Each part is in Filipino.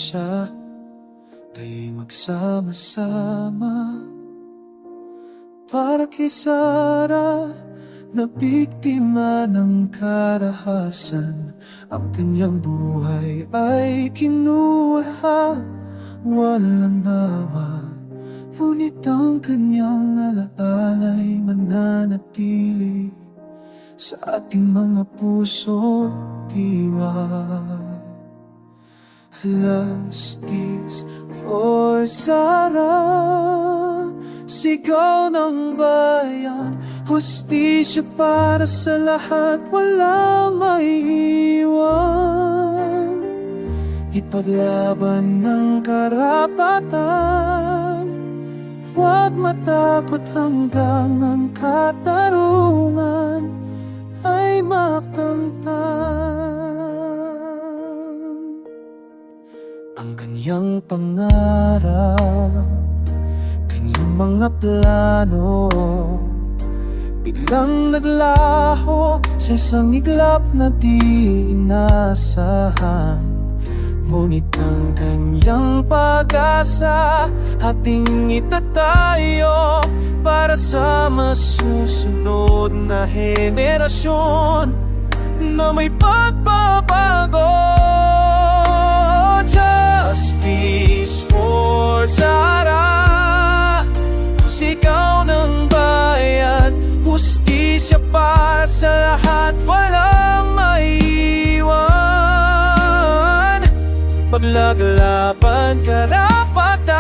siya, tayo'y magsama-sama. Para kay Sara na biktima ng karahasan, ang kanyang buhay ay kinuha, walang nawa. Ngunit ang kanyang alaala'y mananatili sa ating mga puso, diwa. Justice for Sara, sigaw ng bayan. Hustisya para sa lahat, walang maiiwan. Ipaglaban ng karapatan, huwag matakot hanggang ang katarungan ay makamtan. Ang kanyang pangarap, kanyang mga plano, biglang naglaho sa isang iglap na di inasahan. Ngunit ang kanyang pag-asa, ating itatayo para sa masusunod na henerasyon na may pagbabago. Justice for Sara, sigaw ng bayan. Hustisya para sa lahat, walang maiiwan. Paglaglaban karapatan,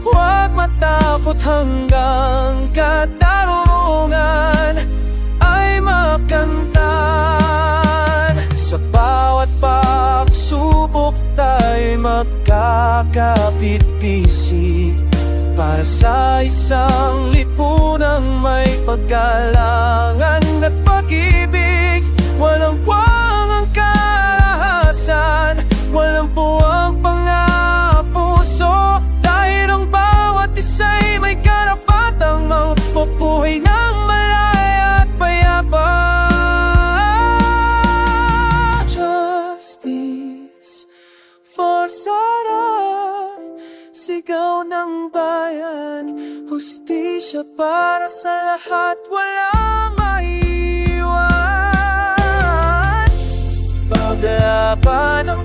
huwag matakot hanggang katarungan ay makamtan. Sa bawat pagsubok tayo'y magkakapit-bisig para sa isang lipunang may paggalangan at pag-ibig. Walang puwang ang karahasan, walang puwang pangapuso. Dahil ang bawat isa'y may karapatang mabubuhay ng malaya at payapa. Justice for Sara, sigaw ng bayan. Hustisya para sa lahat, walang maiiwan. Paglaban ng